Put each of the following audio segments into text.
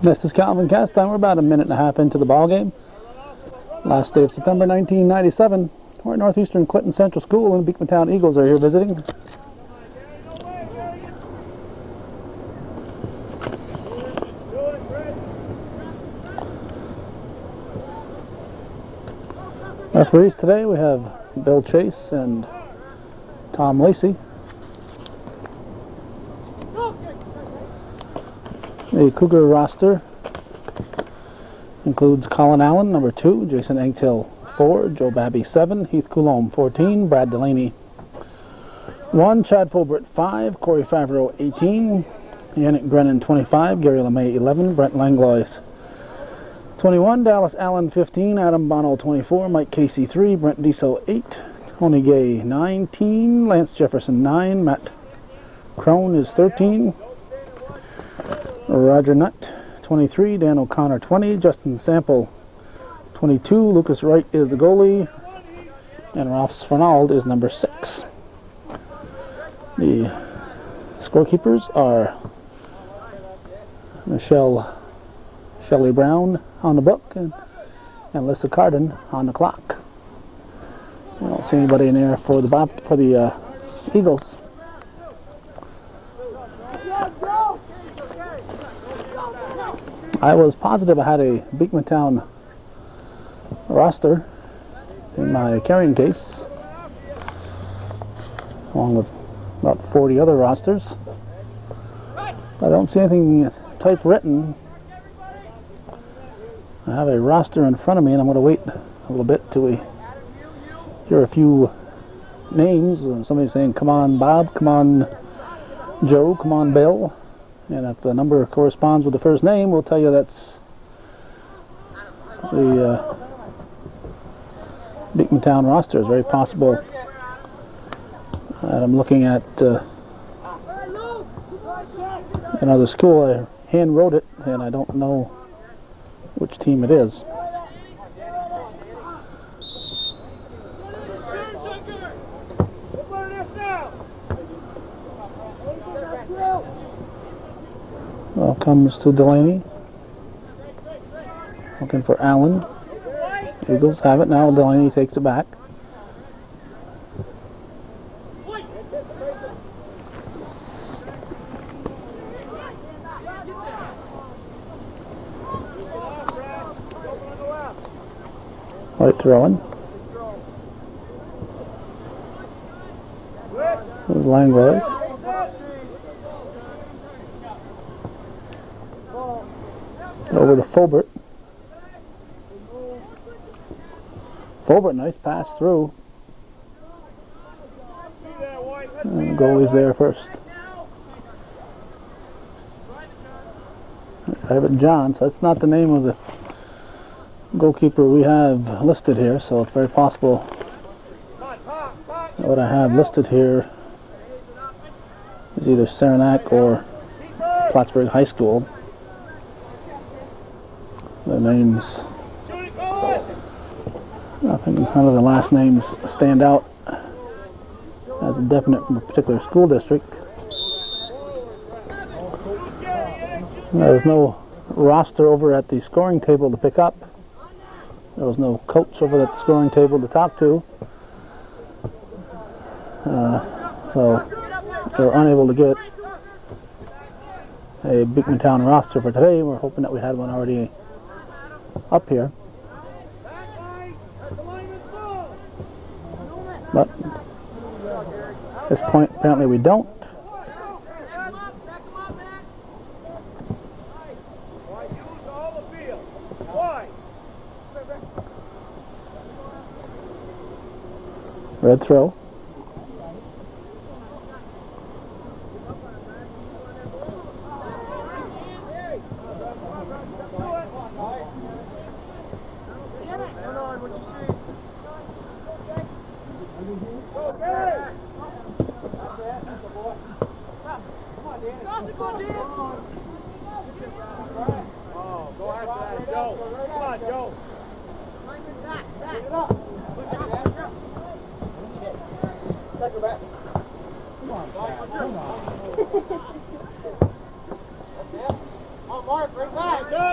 This is Calvin Castine. We're about a minute and a half into the ball game. Last day of September 1997. We're at Northeastern Clinton Central School, and the Beekmantown Eagles are here visiting. Referees today, we have Bill Chase and Tom Lacey. The Cougar roster includes Colin Allen, number 2, Jason Engtill, 4, Joe Babby, 7, Heath Coulombe, 14, Brad Delaney, 1, Chad Fulbert, 5, Corey Favreau, 18, Yannick Brennan, 25, Gary LeMay, 11, Brent Langlois, 21, Dallas Allen, 15, Adam Bono, 24, Mike Casey, 3, Brent Diesel, 8, Tony Gay, 19, Lance Jefferson, 9, Matt Crone is 13, Roger Nutt, 23, Dan O'Connor, 20, Justin Sample, 22, Lucas Wright is the goalie, and Ralph Sfernald is number 6. The scorekeepers are Shelley Brown on the book and Alyssa Carden on the clock. I don't see anybody in there for the Eagles. I was positive I had a Beekmantown roster in my carrying case, along with about 40 other rosters. I don't see anything typewritten. I have a roster in front of me, and I'm going to wait a little bit till we hear a few names. Somebody saying, "Come on, Bob," "Come on, Joe," "Come on, Bill." And if the number corresponds with the first name, we'll tell you that's the Beekmantown roster. It's very possible that I'm looking at another school. I hand wrote it, and I don't know which team it is. Well, comes to Delaney, looking for Allen. Eagles have it now. Delaney takes it back. Right throwing. There's Langlois. Over to Fulbert. Fulbert, nice pass through. And the goalie's there first. Ivan John, so that's not the name of the goalkeeper we have listed here, so it's very possible what I have listed here is either Saranac or Plattsburgh High School. The names, I think none of the last names stand out as a definite from a particular school district. There's no roster over at the scoring table to pick up. There was no coach over at the scoring table to talk to. So they were unable to get a Beekmantown roster for today. We're hoping that we had one already up here. But at this point, apparently we don't. Red throw. Mark, right back, go!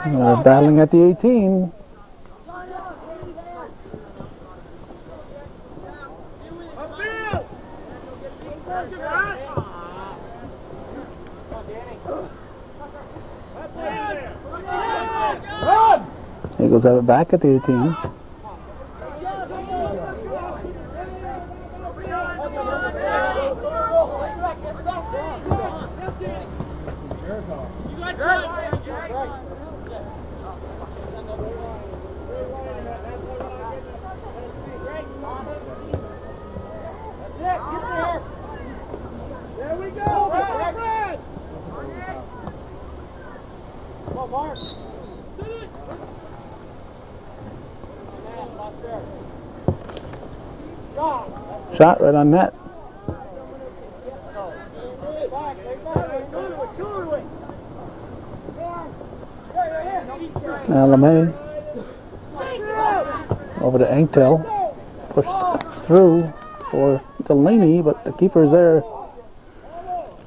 They're battling at the 18. Eagles have it back at the 18. There we go! Come on, Mark! Shot right on net. LeMay over to Anktel, pushed through for Delaney, but the keeper's there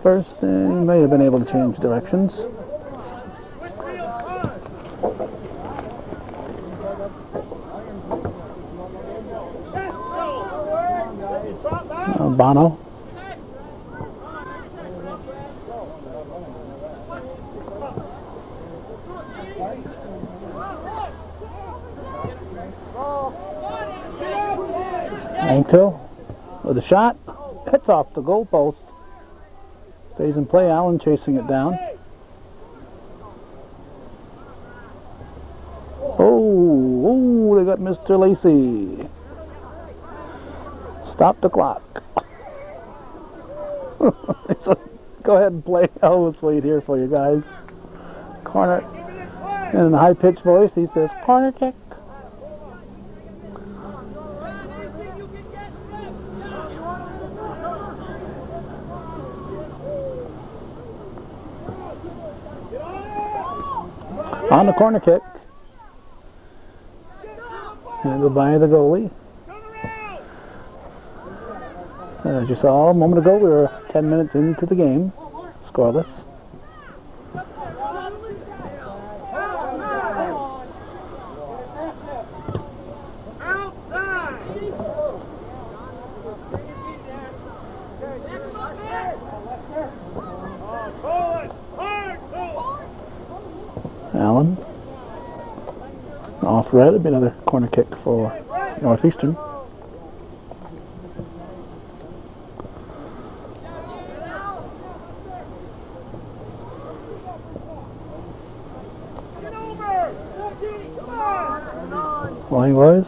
first, and he may have been able to change directions. Bono. Anktel with a shot, hits off the goalpost, stays in play. Allen chasing it down. Oh, they got Mr. Lacey. Stop the clock. Just go ahead and play. I'll just wait here for you guys. Corner. In a high-pitched voice, he says, corner kick. On the corner kick. And goodbye the goalie. As you saw a moment ago, we were 10 minutes into the game, scoreless. Allen. Off red, it'd be another corner kick for Northeastern. Flying boys.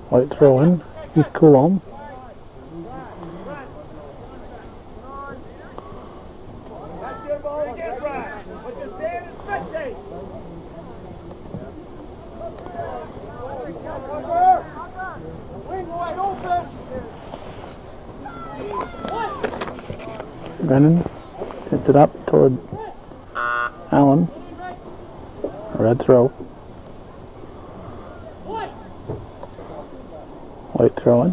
White throw in. Heath Coulombe. Brennan hits it up toward Allen. Red throw. White throw in.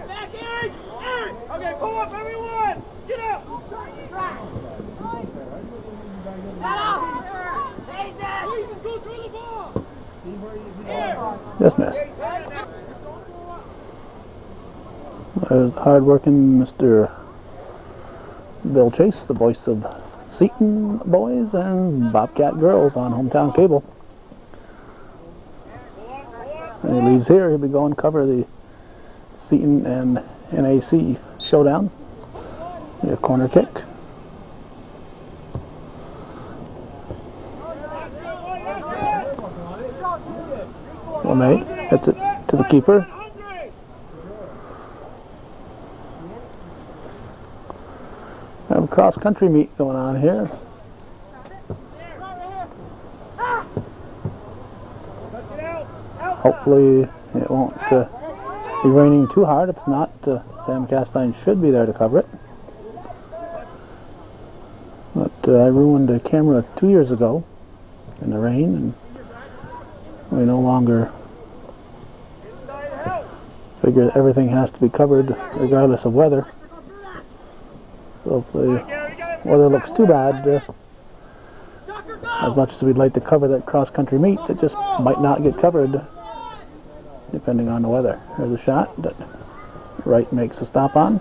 Back, Eric! Eric! Okay, pull up, everyone! Get up! Go through the ball! Just missed. There's hard-working Mr. Bill Chase, the voice of Seton boys and Bobcat girls on Hometown Cable. And he leaves here, he'll be going to cover the Seton and NAC showdown. A corner kick. LeMay hits it to the keeper. Have a cross-country meet going on here. Hopefully it won't be raining too hard. If it's not, Sam Castine should be there to cover it. But I ruined a camera 2 years ago in the rain, and we no longer figure that everything has to be covered regardless of weather. So if the weather looks too bad, as much as we'd like to cover that cross-country meet, it just might not get covered depending on the weather. There's a shot that Wright makes a stop on.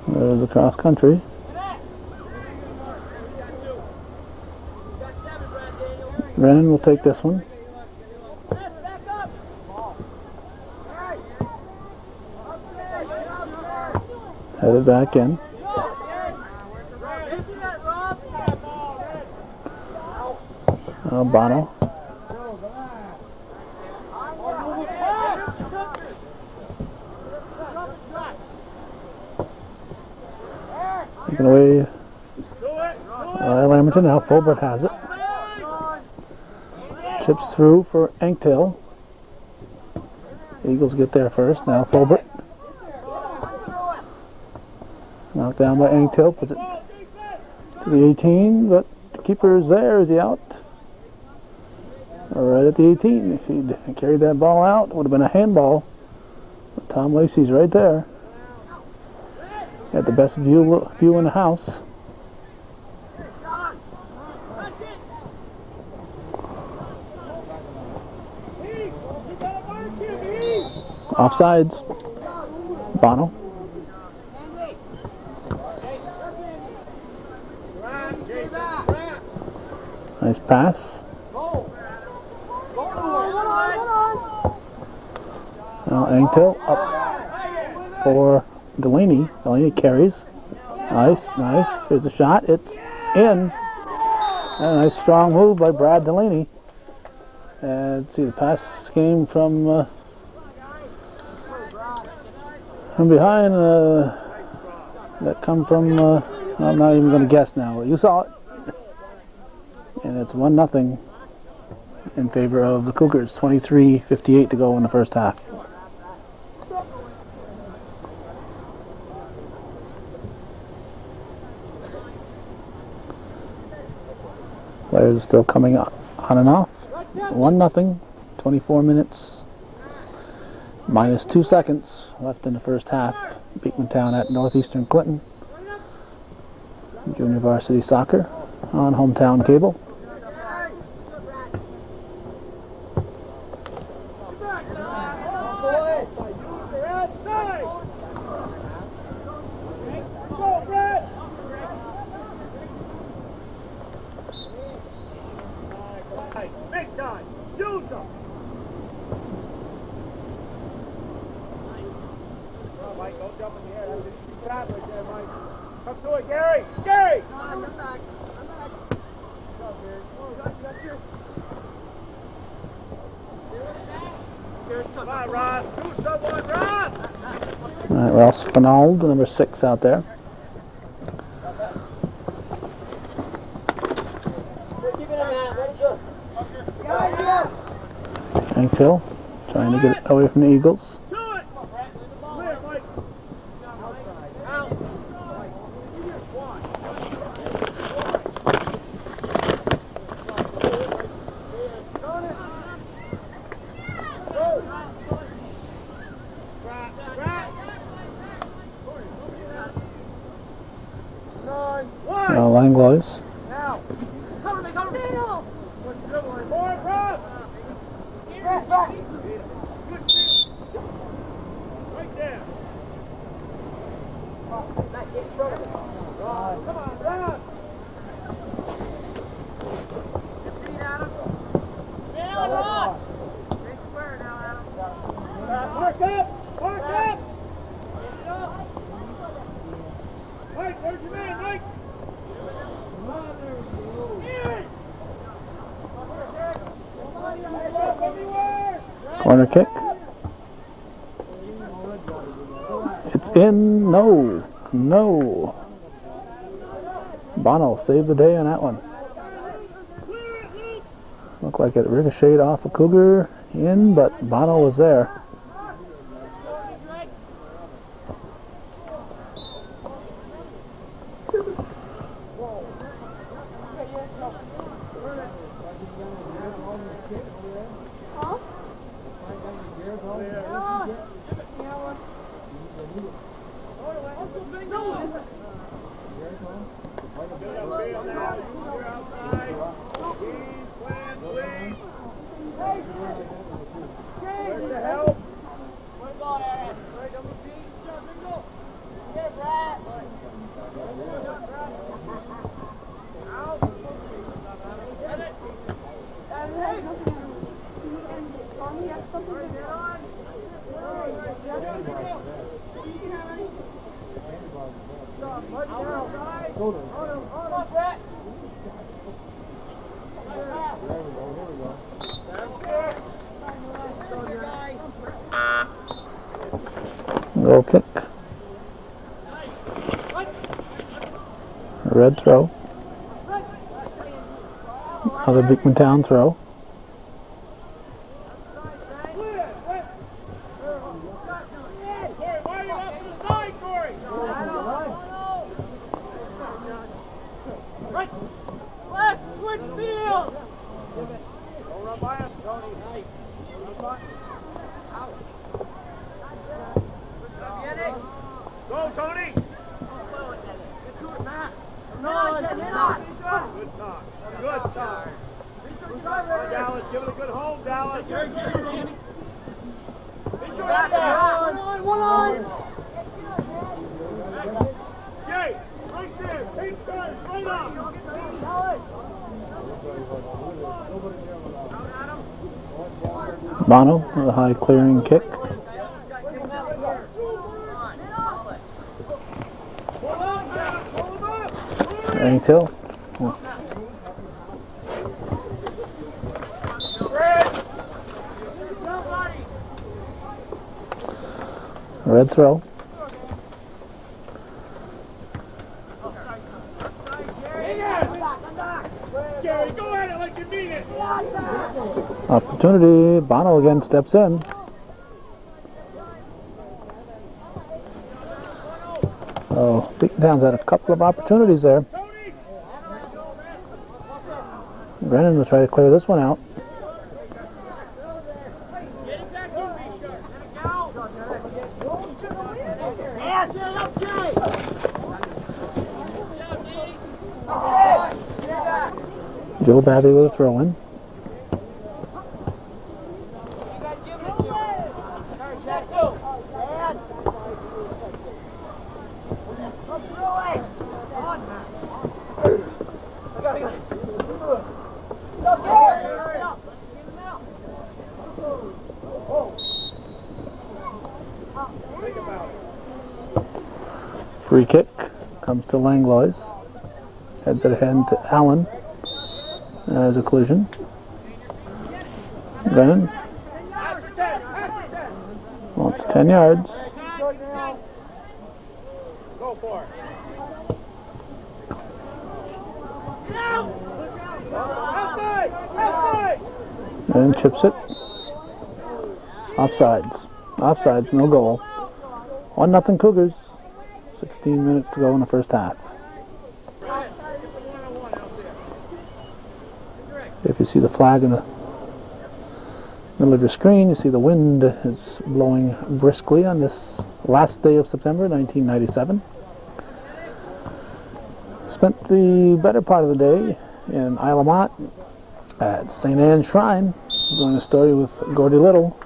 There's the cross-country. Brennan will take this one. Headed back in. Bono. Taken away Lamberton. Now Fulbert has it. Chips through for Anktail. Eagles get there first. Now Fulbert. Knocked down by Anktail. Puts it to the 18, but the keeper is there. Is he out? Right at the 18. If he'd carried that ball out, it would have been a handball. But Tom Lacey's right there. Got the best view in the house. Offsides. Bono. Nice pass. Now Anktail up for Delaney. Delaney carries. Nice, nice. Here's a shot. It's in. And a nice strong move by Brad Delaney. And let's see, the pass came from behind. That come from. I'm not even going to guess now. You saw it. And it's 1-0 in favor of the Cougars. 23:58 to go in the first half. Players are still coming on and off. 1-0, 24 minutes, minus 2 seconds left in the first half. Beekmantown at Northeastern Clinton. Junior varsity soccer on hometown cable. Ross Fernald, number 6 out there. Anktail trying to get it away from the Eagles. Langlois. Corner kick. It's in. No. Bono saved the day on that one. Looked like it ricocheted off a Cougar in, but Bono was there. Goal kick. Red throw. Another Beekmantown throw. Bono with a high clearing kick. Till. Red throw. Opportunity. Bono again steps in. Oh, Beekmantown's had a couple of opportunities there. Brennan will try to clear this one out. Joe Babby with a throw-in. Free kick comes to Langlois. Heads it ahead to Allen. There's a collision. Brennan. Well, it's 10 yards. Go for it. And chips it. Offsides. Offsides, no goal. 1-0 Cougars. 16 minutes to go in the first half. If you see the flag in the middle of your screen, you see the wind is blowing briskly on this last day of September 1997. Spent the better part of the day in Isle of Mont at St. Anne's Shrine doing a story with Gordy Little.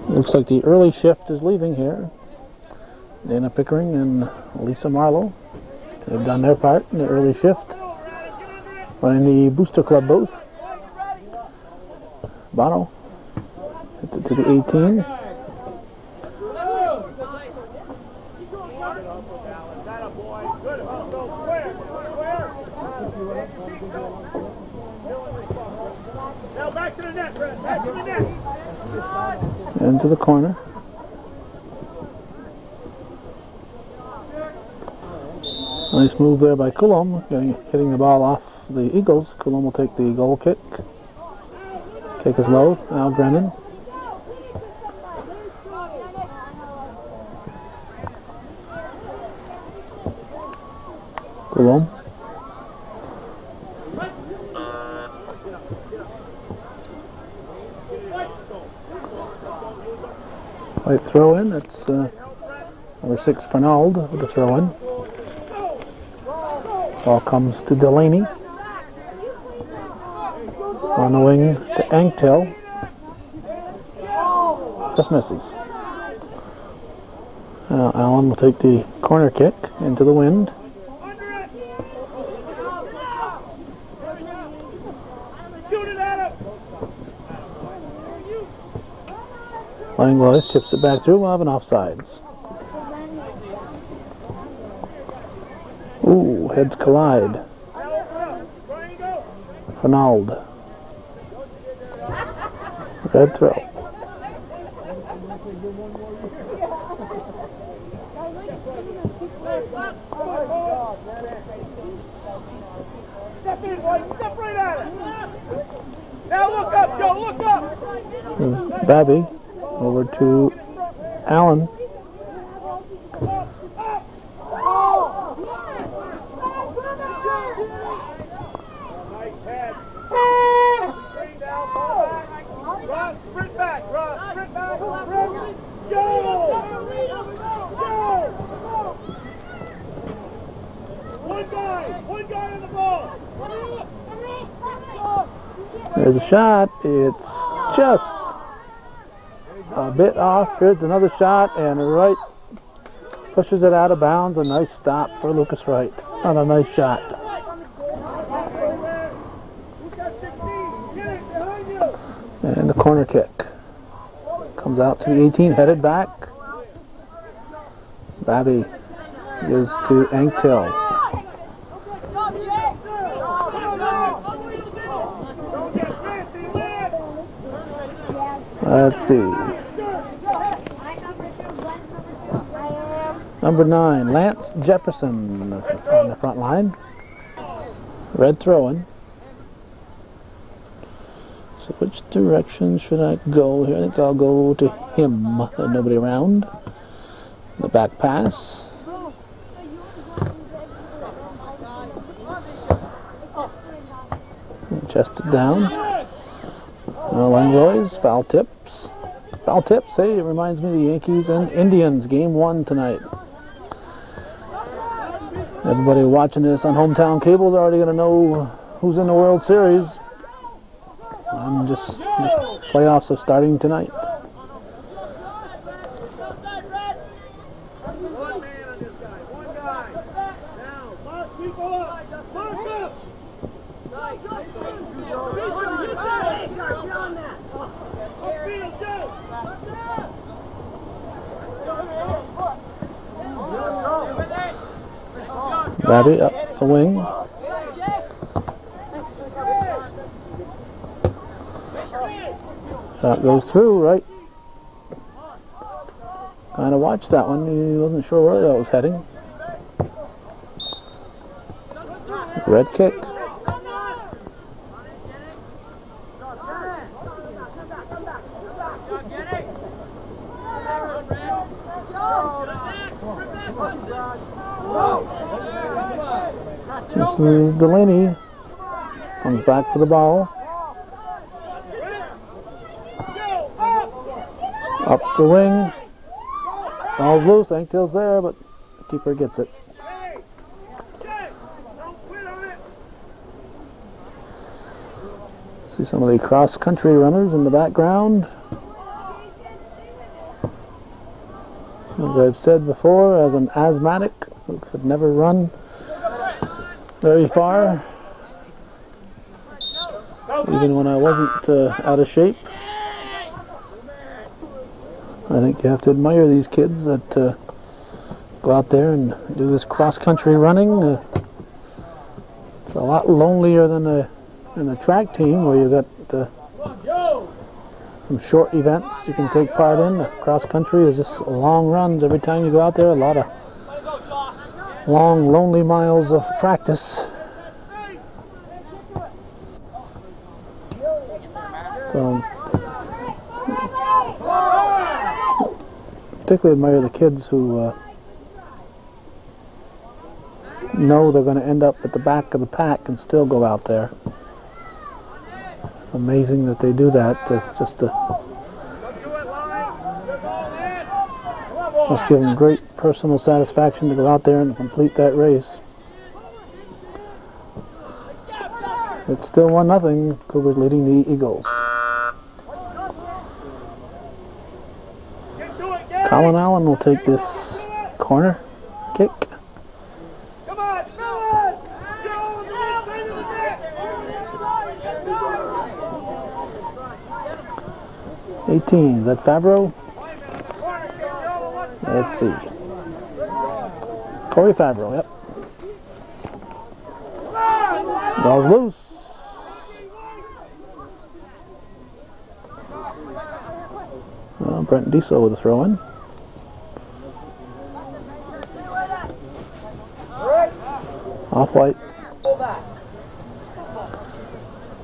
Looks like the early shift is leaving here. Dana Pickering and Lisa Marlowe, they've done their part in the early shift. Running the Booster Club booth. Bono hits it to the 18. Now back to the net, Brett. Back to the net. Into the corner. Nice move there by Coulomb, hitting the ball off the Eagles. Coulomb will take the goal kick. Kick is low. Now Grennan. Coulomb. Light throw in. That's number 6 Fernald with the throw in. Ball comes to Delaney. On the wing to Anktel. Just misses. Now Allen will take the corner kick into the wind. Langlois chips it back through. We'll have an offsides. Ooh, heads collide. Fernald. Red throw. Step right at it. Now look up, Joe, look up. Babby over to Allen. There's a shot. It's just a bit off. Here's another shot, and Wright pushes it out of bounds. A nice stop for Lucas Wright on a nice shot. And the corner kick comes out to the 18, headed back. Babby gives to Anktel. Let's see. Number 9, Lance Jefferson on the front line. Red throw-in. So which direction should I go here? I think I'll go to him. There's nobody around. The back pass. Chested down. Langlois, foul tips. Foul tips, hey, it reminds me of the Yankees and Indians, game 1 tonight. Everybody watching this on hometown cable is already going to know who's in the World Series. I'm just playoffs are starting tonight. Babby up the wing. Shot goes through, right? Kind of watched that one. He wasn't sure where that was heading. Red kick. This is Delaney. Comes back for the ball. Up the wing. Ball's loose. Anktel's there, but the keeper gets it. See some of the cross-country runners in the background. As I've said before, as an asthmatic who could never run very far, even when I wasn't out of shape. I think you have to admire these kids that go out there and do this cross-country running. It's a lot lonelier than the track team, where you got some short events you can take part in. Cross-country is just long runs every time you go out there. A lot of long, lonely miles of practice. So, particularly admire the kids who know they're going to end up at the back of the pack and still go out there. Amazing that they do that. It's just must give them great personal satisfaction to go out there and complete that race. It's still 1-0. Cougars leading the Eagles. Colin Allen will take this corner kick. 18, is that Favreau? Let's see. Corey Favreau, yep. Ball's loose. Brent Diesel with a throw in. Off white.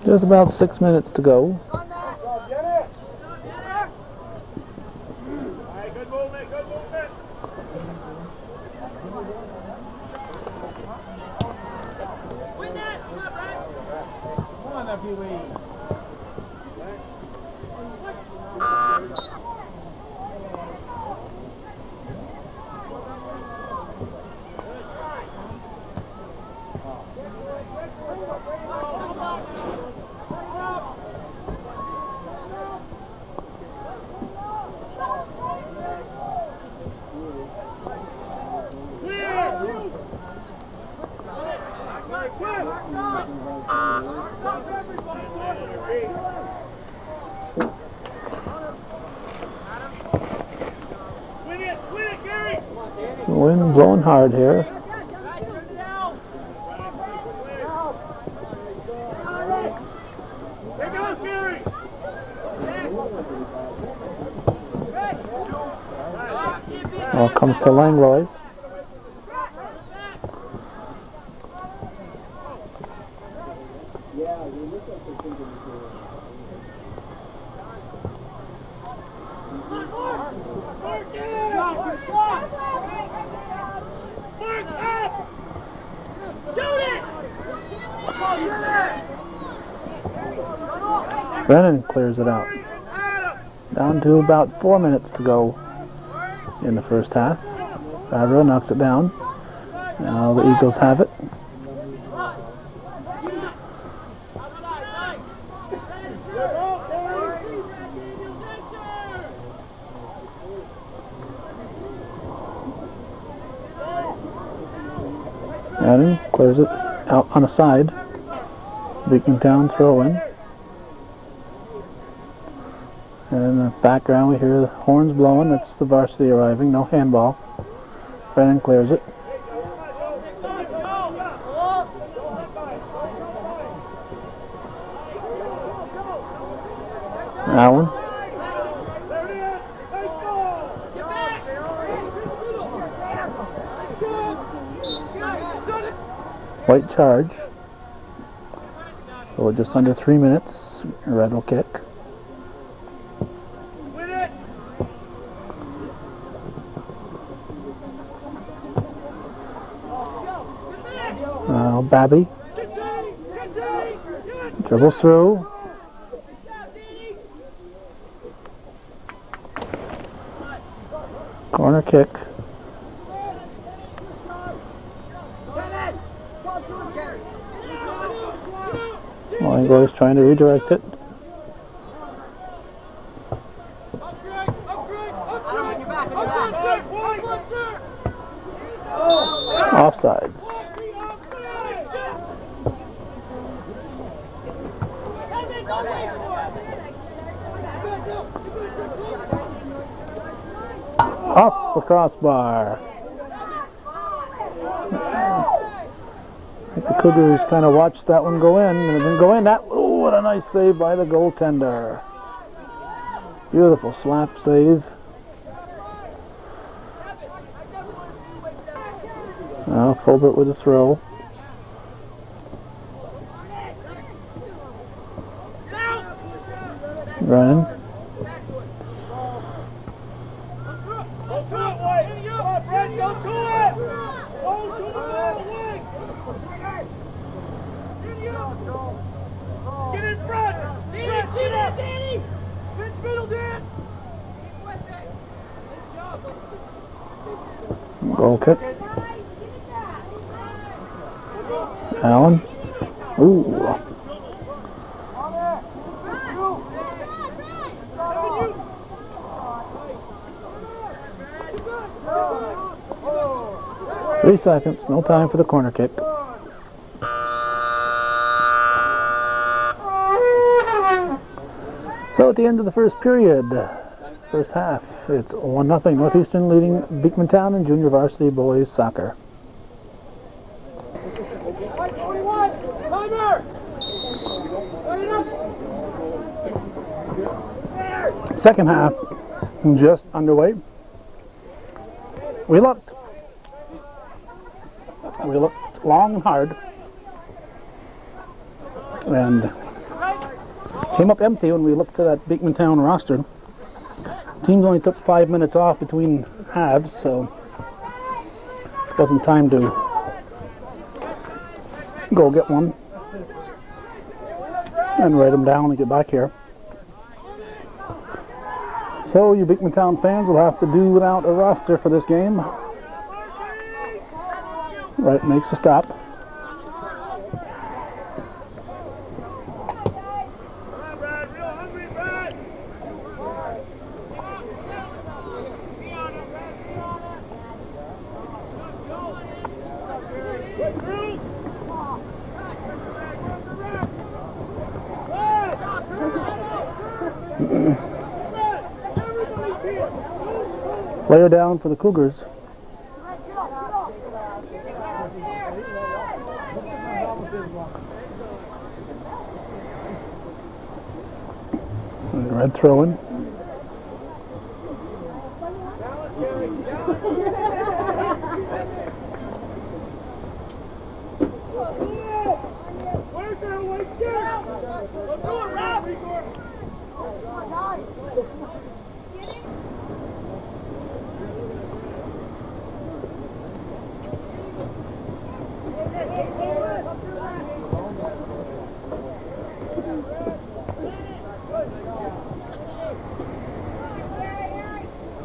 Just about 6 minutes to go. Wind blowing hard here. Ball comes to Langlois. Brennan clears it out. Down to about 4 minutes to go in the first half. Favreau knocks it down. Now the Eagles have it. Adam clears it out on a side. Beekmantown throw in. And in the background we hear the horns blowing. It's the varsity arriving. No handball. Brennan clears it. Allen. White charge. So just under 3 minutes. Red will kick. Babby dribbles through. Corner kick. Langlois trying to redirect it. Offsides. Off the crossbar. I think the Cougars kind of watched that one go in, and it didn't go in. Oh, what a nice save by the goaltender. Beautiful slap save. Fulbert with a throw. Ryan. Get in front! Danny! Pitch middle, Dan! Goal kick. Allen. Ooh. Three seconds, no time for the corner kick. So at the end of the first period, first half, it's 1-0 Northeastern leading Beekmantown in junior varsity boys soccer. Second half, just underway. We looked long and hard, and came up empty when we looked for that Beekmantown roster. Teams only took 5 minutes off between halves, so it wasn't time to go get one and write them down and get back here. So you Beekmantown fans will have to do without a roster for this game. Right makes a stop. Player down for the Cougars. Red throw-in.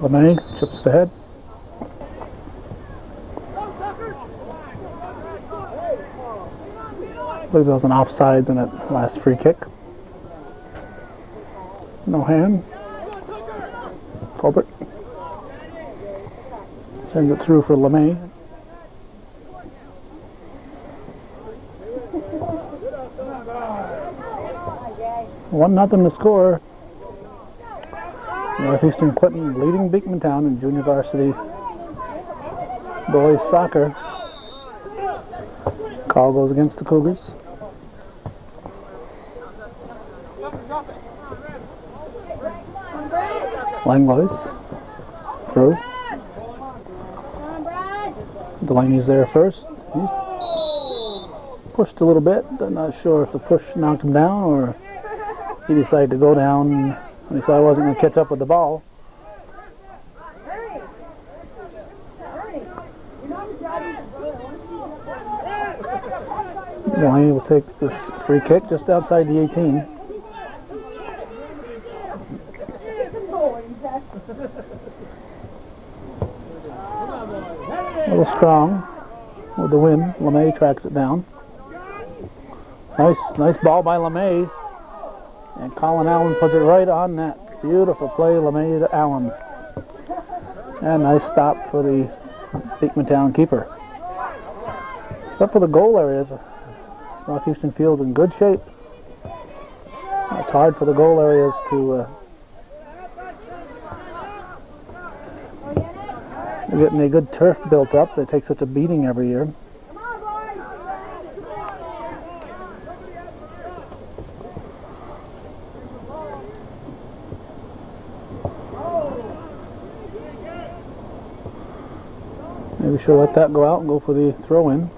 LeMay chips to head. I believe there was an offsides in that last free kick. No hand. Fulbert sends it through for LeMay. One nothing to score. Northeastern Clinton leading Beekmantown in junior varsity boys soccer. Call goes against the Cougars. Langlois through. Delaney's there first. He's pushed a little bit. I'm not sure if the push knocked him down or he decided to go down. He said I wasn't going to catch up with the ball. Delaney will take this free kick just outside the 18. A little strong with the win. LeMay tracks it down. Nice ball by LeMay. And Colin Allen puts it right on that. Beautiful play, LeMay to Allen. And nice stop for the Beekmantown keeper. Except for the goal areas, Northeastern Field's in good shape. It's hard for the goal areas to they're getting a good turf built up. They take such a beating every year. Maybe she'll let that go out and go for the throw in.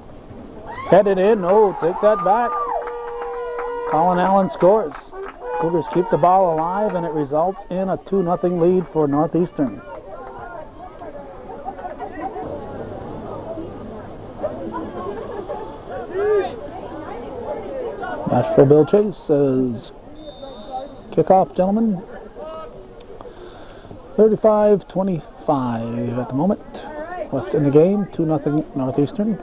Headed in. Oh, take that back. Colin Allen scores. Cougars keep the ball alive, and it results in a 2-0 lead for Northeastern. Nashville Bill Chase says, kickoff, gentlemen. 35-25 at the moment. Left in the game, 2-0 Northeastern.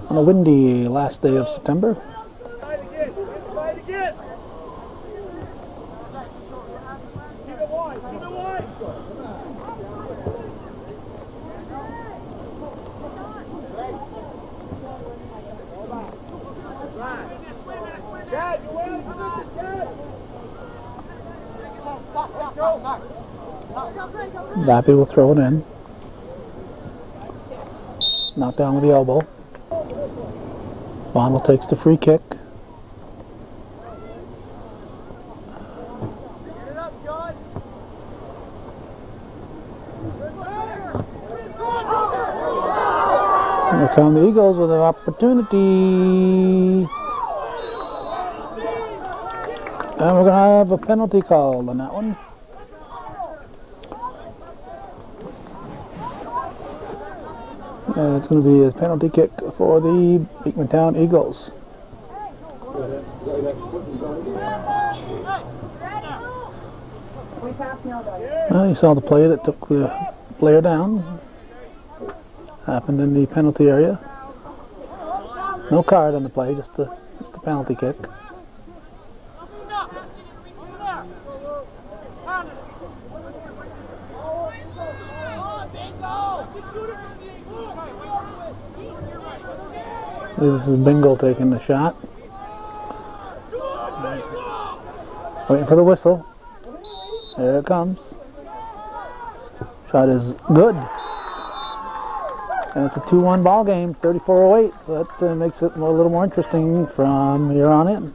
On a windy last day of September. Vappy will throw it in. Knocked down with the elbow. Bonnell takes the free kick. Here come the Eagles with an opportunity. And we're going to have a penalty called on that one. And it's going to be a penalty kick for the Beekmantown Eagles. Well, you saw the play that took the player down. Happened in the penalty area. No card on the play, just a penalty kick. This is Bingle taking the shot. Waiting for the whistle. There it comes. Shot is good. And it's a 2-1 ball game, 34-08. So that makes it a little more interesting from here on in.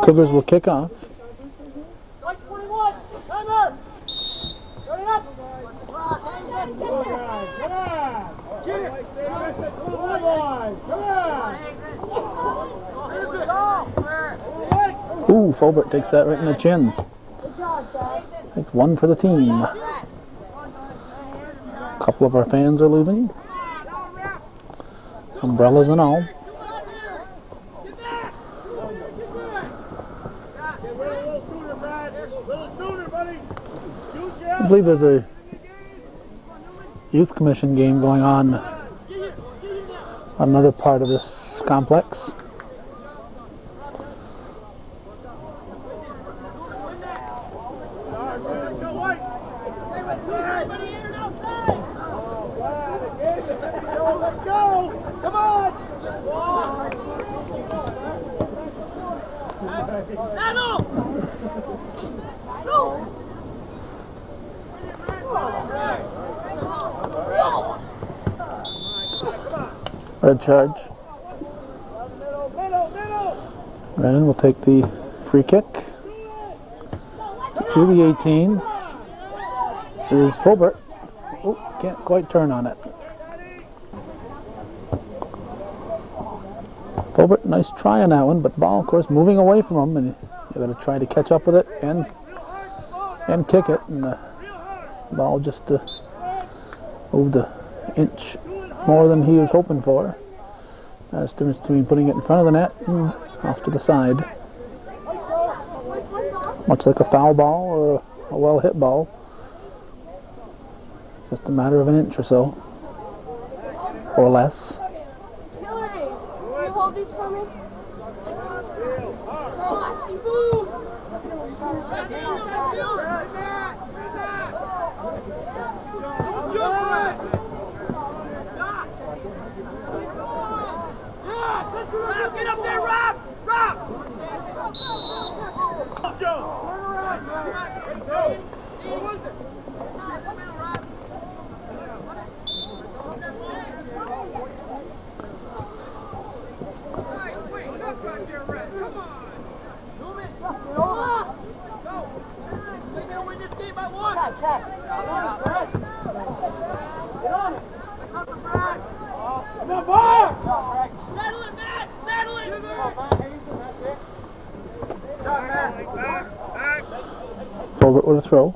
Cougars will kick off. Ooh, Fulbert takes that right in the chin. Takes one for the team. A couple of our fans are leaving. Umbrellas and all. I believe there's a youth commission game going on another part of this complex. Red charge. Brennan will take the free kick. To the 18. This is Fulbert. Oh, can't quite turn on it. Fulbert, nice try on that one, but the ball, of course, moving away from him, and you're going to try to catch up with it and kick it, and the ball just moved an inch more than he was hoping for. That's the difference between putting it in front of the net and off to the side. Much like a foul ball or a well-hit ball. Just a matter of an inch or so. Or less. Hillary, can you hold these for me? Get up there, Rob! Rob! Over with a throw.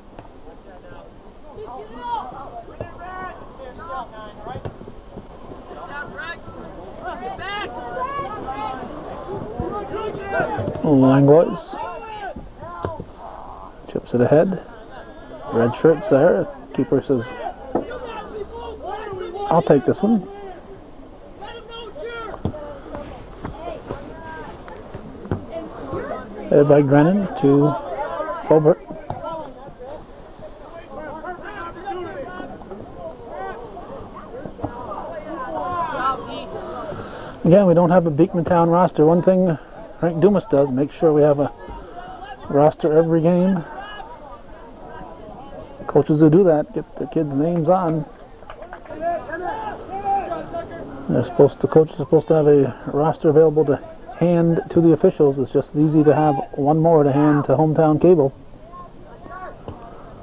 Langlois chips it ahead. Red shirts there. Keeper says, I'll take this one. Headed by Grennan to Fulbert. Again, we don't have a Beekmantown roster. One thing Frank Dumas does, make sure we have a roster every game. Coaches who do that get the kids' names on. Coaches are supposed to have a roster available to hand to the officials. It's just as easy to have one more to hand to hometown cable.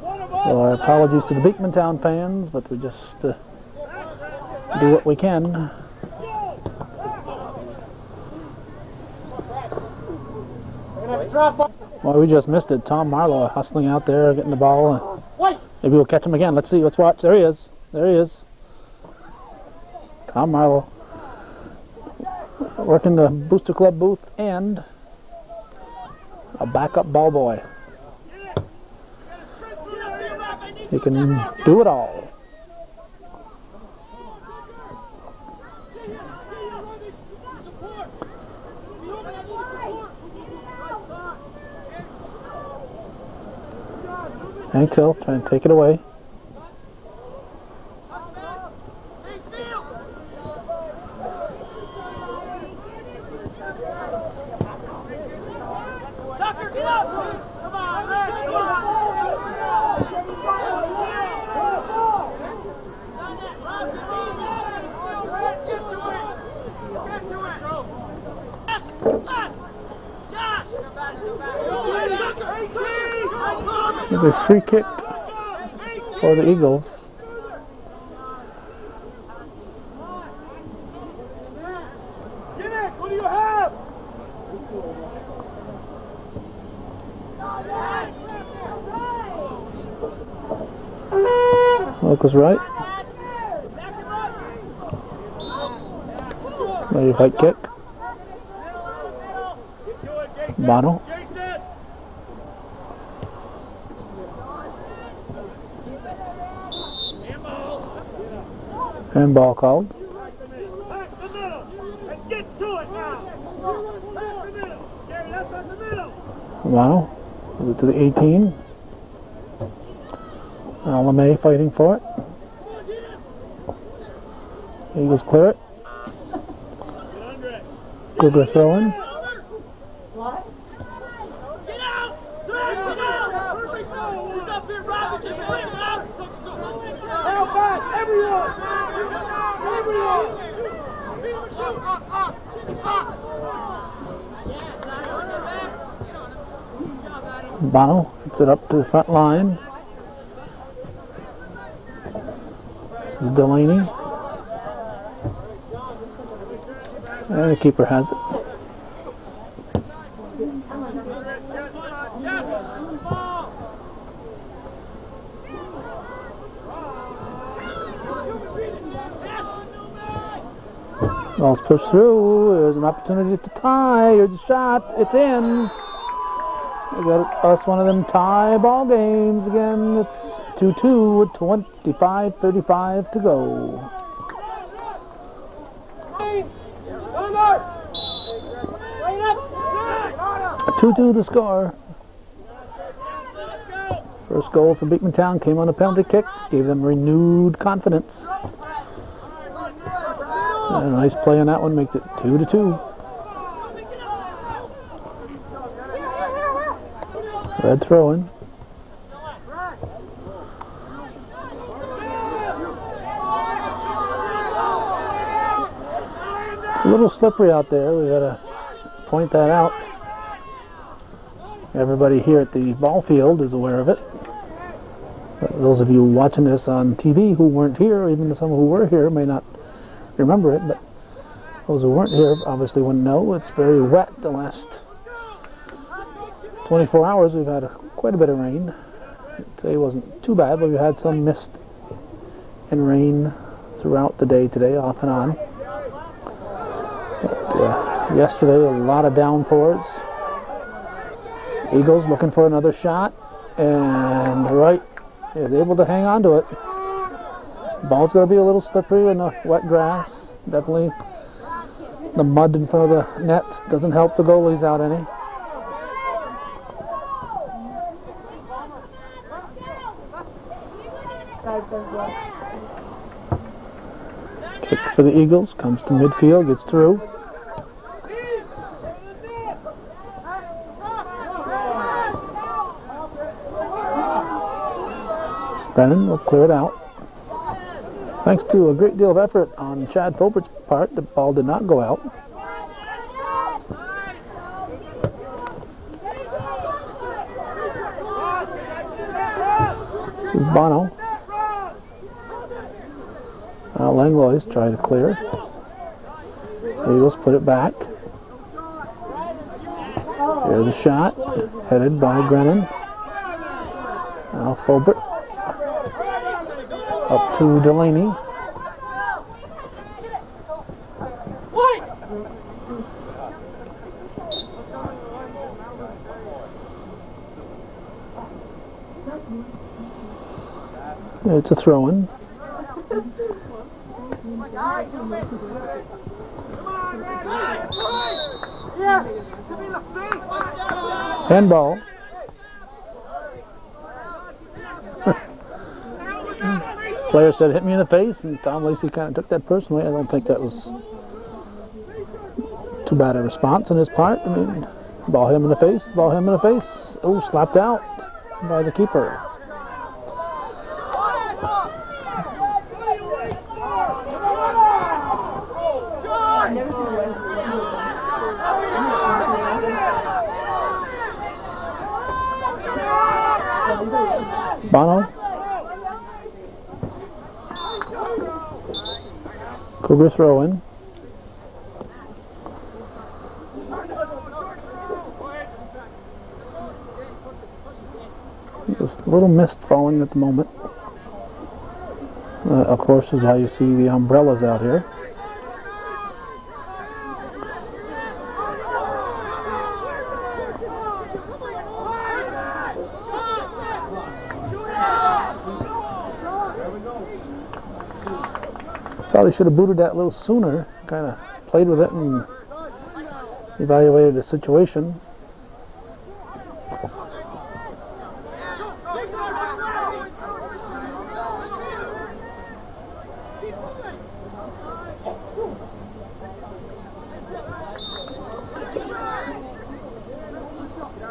So our apologies to the Beekmantown fans, but we just do what we can. Well, we just missed it. Tom Marlowe hustling out there, getting the ball. Maybe we'll catch him again. Let's see. Let's watch. There he is. There he is. Tom Marlowe working the Booster Club booth and a backup ball boy. He can do it all. Hank Till trying to take it away. It'll be free kick for the Eagles. What do you have? Luke was right. Maybe white kick. Bono. Handball called. Bono. Is it to the 18? LeMay fighting for it. Eagles clear it. Cougar throw in. Bono hits it up to the front line. This is Delaney. And the keeper has it. Ball's pushed through. There's an opportunity to tie. Here's a shot. It's in. We got us one of them tie ball games again. It's 2-2 with 25:35 to go. 2-2 the score. First goal for Beekmantown came on a penalty kick. Gave them renewed confidence. And a nice play on that one makes it 2-2. Red throw in. It's a little slippery out there. We gotta point that out. Everybody here at the ball field is aware of it. But those of you watching this on TV who weren't here, or even some who were here, may not remember it, but Those who weren't here obviously wouldn't know. It's very wet the last 24 hours. We've had quite a bit of rain. Today wasn't too bad, but we had some mist and rain throughout the day today, off and on. But, yesterday, a lot of downpours. Eagles looking for another shot, and Wright is able to hang on to it. Ball's going to be a little slippery in the wet grass. Definitely the mud in front of the nets doesn't help the goalies out any. Kick for the Eagles, comes to midfield, gets through. Brennan will clear it out. Thanks to a great deal of effort on Chad Fobert's part, the ball did not go out. This is Bono. Now Langlois try to clear. The Eagles put it back. Here's a shot, headed by Brennan. Now Fobert. Up to Delaney. It's a throw-in. Handball. Player said, hit me in the face, and Tom Lacey kind of took that personally. I don't think that was too bad a response on his part. I mean, ball him in the face, ball him in the face. Oh, slapped out by the keeper. Bono. Cougar throw in. There's a little mist falling at the moment. Of course, is why you see the umbrellas out here. Probably should have booted that a little sooner. Kind of played with it and evaluated the situation.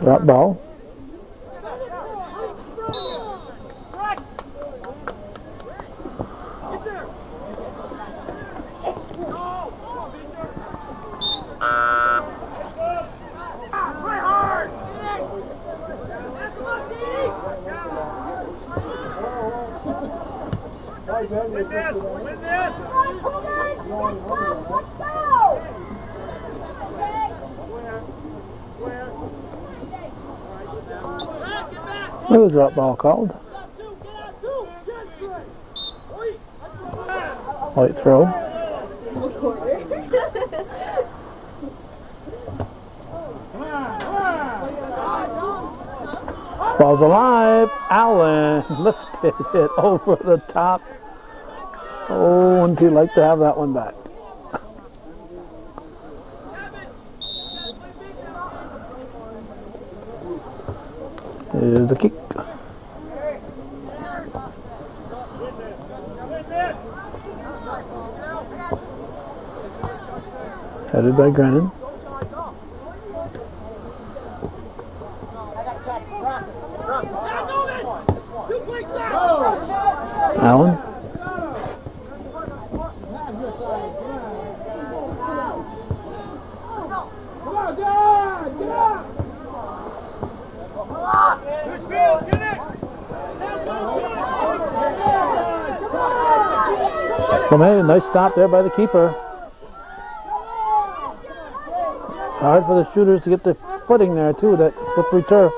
Drop ball. Another drop ball called. White throw. Ball's alive. Allen lifted it over the top. Oh, wouldn't he like to have that one back? Here's a kick. Headed by Grennan. Allen. Well, man, nice stop there by the keeper. Hard for the shooters to get their footing there, too, that slippery turf.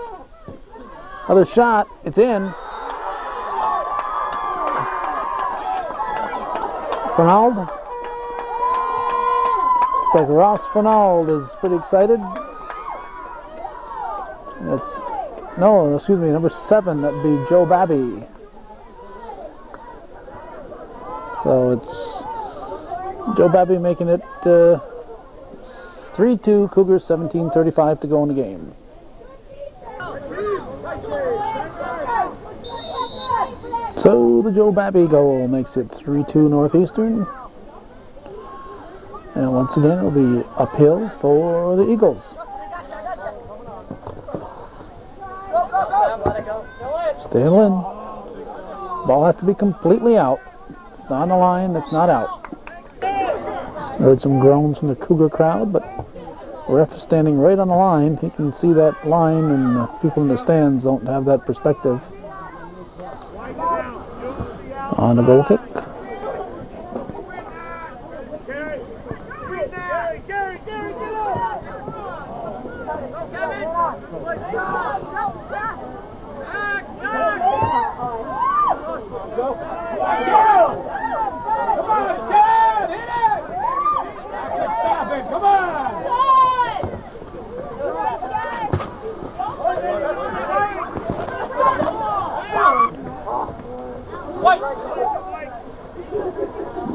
Another shot. It's in. Fernald. Looks like Ross Fernald is pretty excited. Number 7. That'd be Joe Babby. So it's Joe Babby making it 3-2. Cougars 17:35 to go in the game. So the Joe Babby goal makes it 3-2 Northeastern. And once again, it'll be uphill for the Eagles. Still in. Ball has to be completely out. It's not on the line, it's not out. Heard some groans from the Cougar crowd, but the ref is standing right on the line. He can see that line, and the people in the stands don't have that perspective. On the goal kick.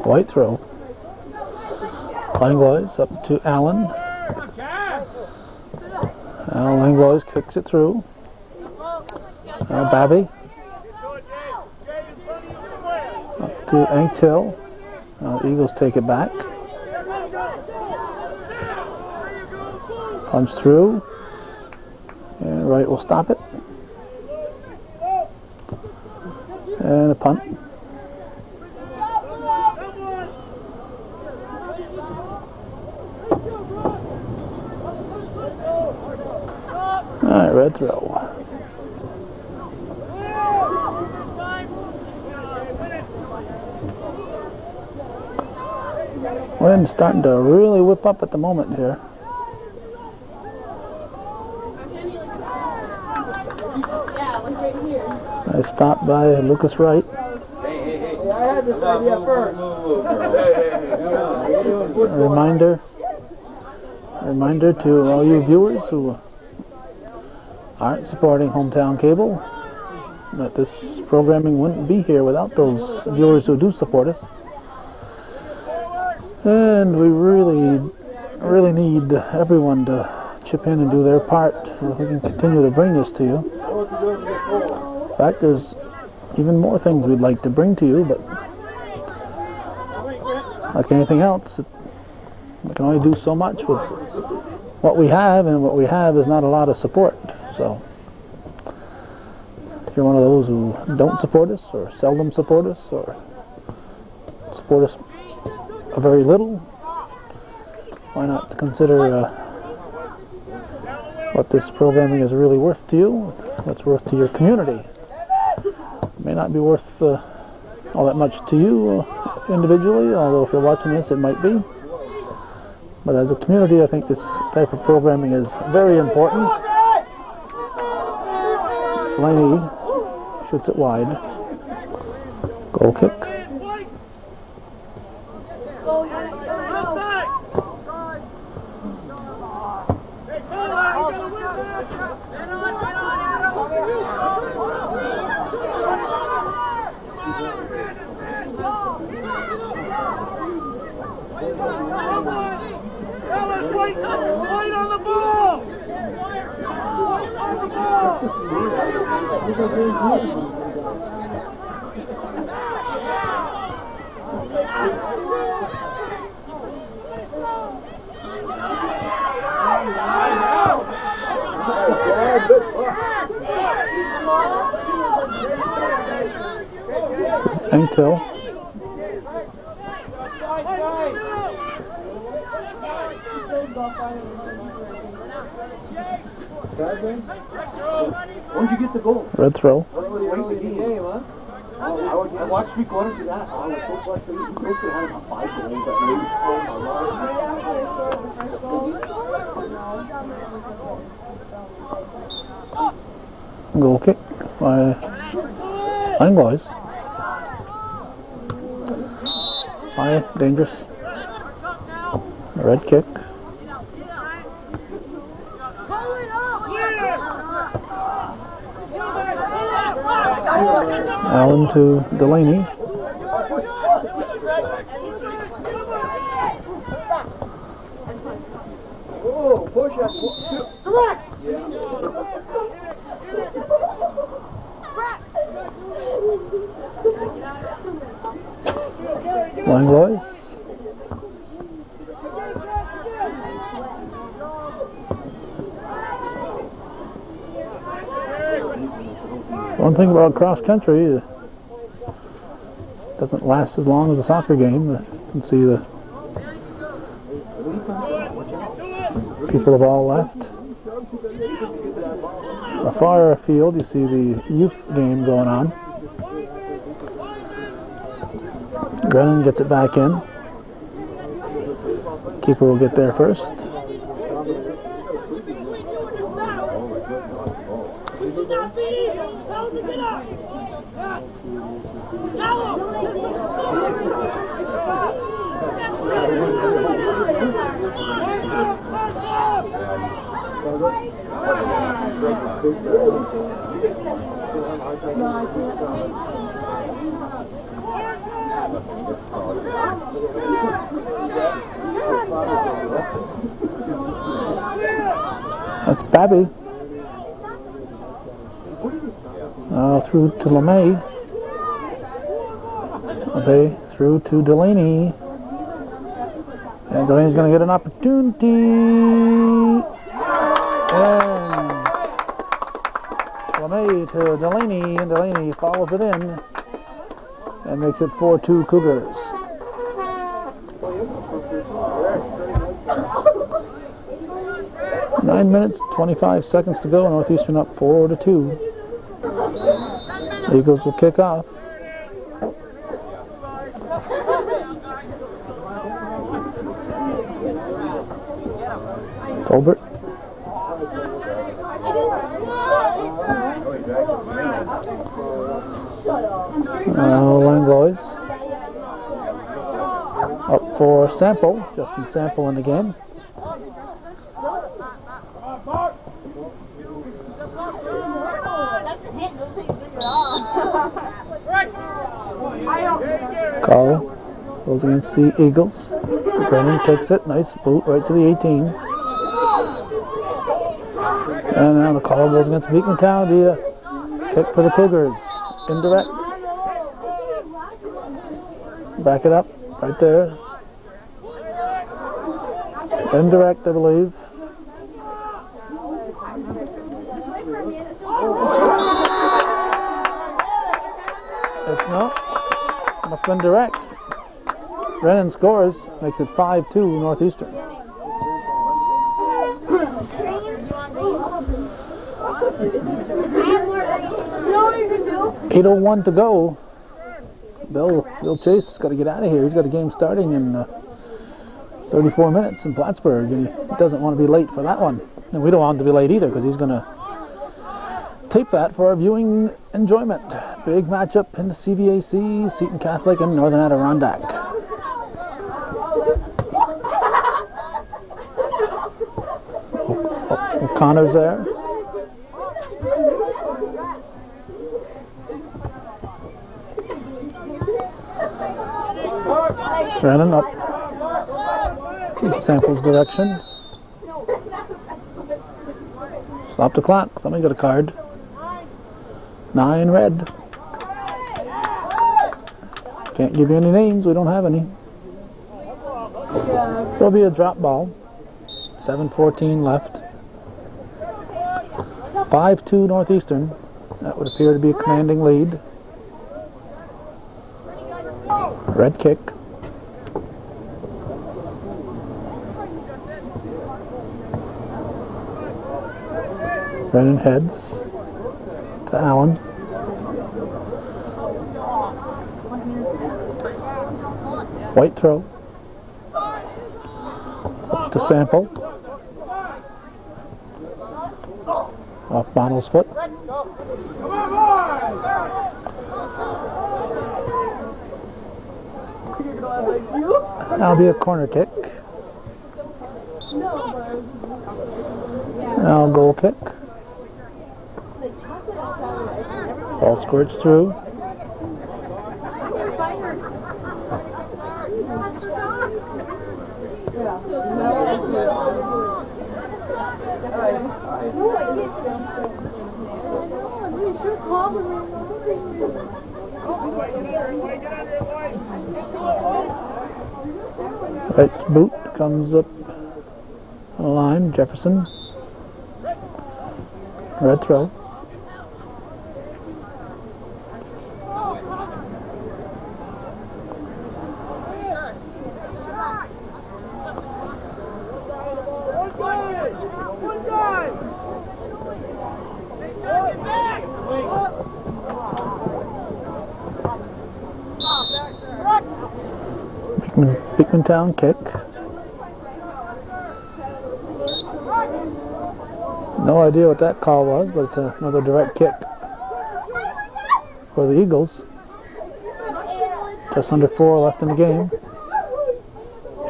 White throw. Langlois up to Allen. Langlois kicks it through. Babby. Up to Anktil. Eagles take it back. Punch through. And Wright will stop it. And a punt. Alright, red throw. Wind's starting to really whip up at the moment here. Nice stop by Lucas Wright. Hey, I had this idea first. A reminder to all you viewers who aren't supporting Hometown Cable that this programming wouldn't be here without those viewers who do support us. And we really need everyone to chip in and do their part so we can continue to bring this to you. In fact, there's even more things we'd like to bring to you, but like anything else, we can only do so much with what we have, and what we have is not a lot of support. So if you're one of those who don't support us, or seldom support us, or support us a very little, why not consider what this programming is really worth to you, what's worth to your community. It may not be worth all that much to you individually, although if you're watching this it might be. But as a community, I think this type of programming is very important. Laney shoots it wide. Goal kick. White on the ball! Anktil. Where'd you get the goal? Red throw. I watched 3 quarters of that. I was so frustrated. You could have had 5 goals, but maybe Goal kick by Langlois. High, dangerous. Red kick. Allen to Delaney. Oh, push up. Langlois. One thing about cross country, it doesn't last as long as a soccer game. You can see the people have all left. The far field, you see the youth game going on. Brennan gets it back in. Keeper will get there first. That's Babby. Through to LeMay. Okay, through to Delaney. And Delaney's going to get an opportunity. And LeMay to Delaney, and Delaney follows it in and makes it 4-2 Cougars. Nine minutes, 25 seconds to go. Northeastern up 4-2. Eagles will kick off. Tolbert. Langlois. Up for Sample. Justin Sample in the game. Call goes against the Eagles. Brennan takes it. Nice boot right to the 18. And now the call goes against Beekmantown. The kick for the Cougars. Indirect. Back it up. Right there. Indirect, I believe. If not, must have been direct. Brennan scores, makes it 5-2 Northeastern. 8:01 to go. Bill Chase has got to get out of here. He's got a game starting in 34 minutes in Plattsburgh, and he doesn't want to be late for that one. And we don't want him to be late either, because he's going to tape that for our viewing enjoyment. Big matchup in the CVAC, Seton Catholic and Northern Adirondack. O'Connor's there. Brennan up. Sample's direction. Stop the clock. Somebody got a card. 9 red. Can't give you any names. We don't have any. There'll be a drop ball. 7:14 left. 5-2 Northeastern. That would appear to be a commanding lead. Red kick. Brennan heads to Allen. White throw. Up to Sample. Off Bottle's foot. Come on, boys! That'll be a corner kick. Now goal kick. Ball squirts through. Right's boot comes up the line. Jefferson. Red throw. Beekmantown kick. No idea what that call was, but it's another direct kick for the Eagles. Just under 4 left in the game.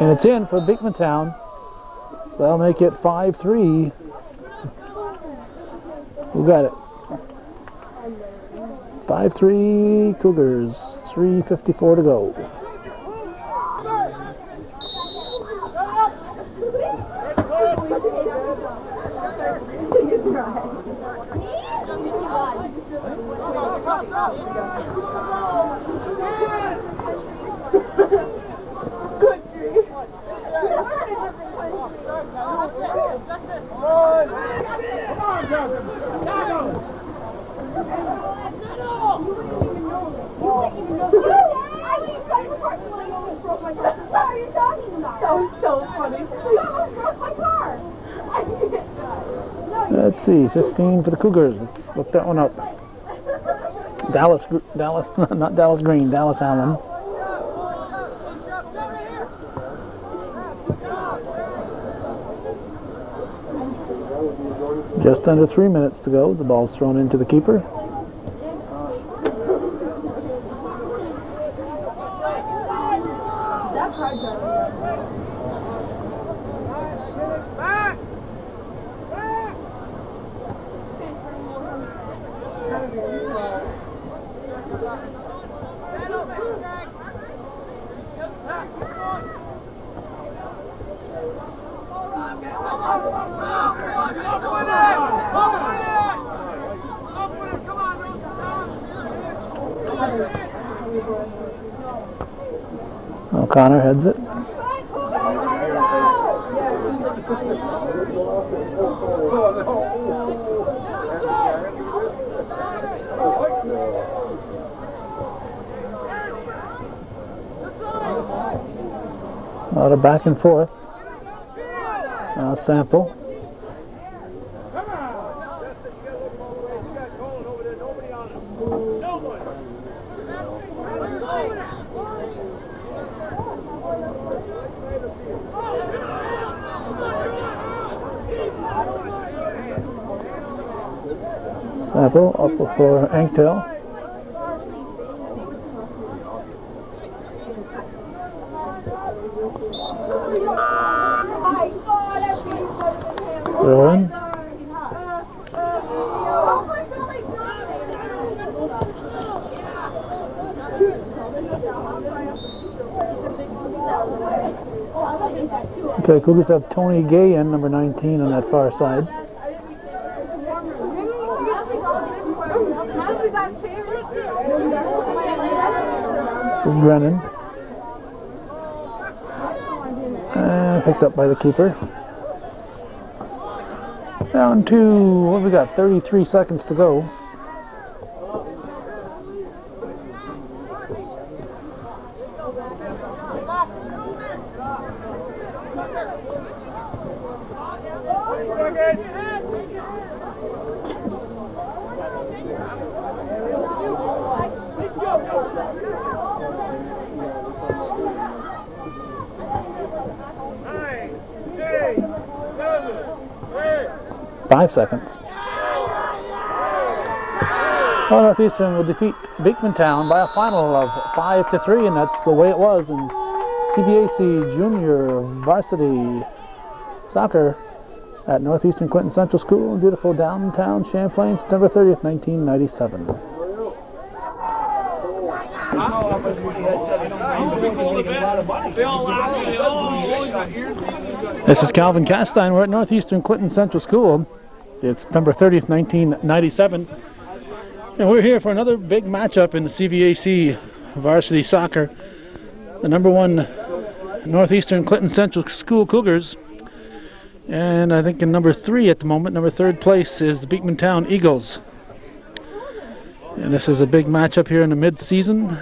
And it's in for Beekmantown. So that'll make it 5-3. Who got it? 5-3 Cougars. 3:54 to go. Let's see, 15 for the Cougars. Let's look that one up. Dallas, not Dallas Green, Dallas Allen. Just under 3 minutes to go. The ball's thrown into the keeper. O'Connor heads it. A lot of back and forth. Now Sample. Sample up for Anktel. Throw in. Okay, Cougars have Tony Gay in, number 19 on that far side. This is Brennan. Picked up by the keeper. Down to, what have we got, 33 seconds to go. 5 seconds. Well, Northeastern will defeat Beekmantown by a final of 5-3, and that's the way it was in CBAC Junior Varsity Soccer at Northeastern Clinton Central School in beautiful downtown Champlain, September 30th, 1997. This is Calvin Castine. We're at Northeastern Clinton Central School. It's September 30th, 1997. And we're here for another big matchup in the CVAC varsity soccer. The number 1 Northeastern Clinton Central School Cougars. And I think in number 3 at the moment, number 3rd place is the Beekmantown Eagles. And this is a big matchup here in the mid-season.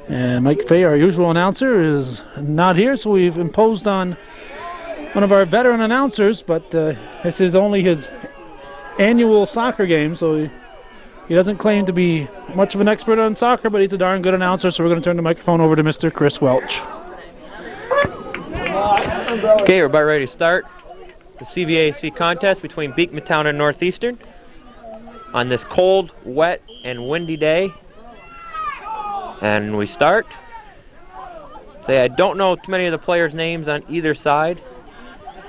And Mike Fay, our usual announcer, is not here, so we've imposed on one of our veteran announcers, but this is only his annual soccer game, so he doesn't claim to be much of an expert on soccer, but he's a darn good announcer, so we're going to turn the microphone over to Mr. Chris Welch. Okay, we're about ready to start the CVAC contest between Beekmantown and Northeastern on this cold, wet, and windy day. And we start. I don't know too many of the players' names on either side,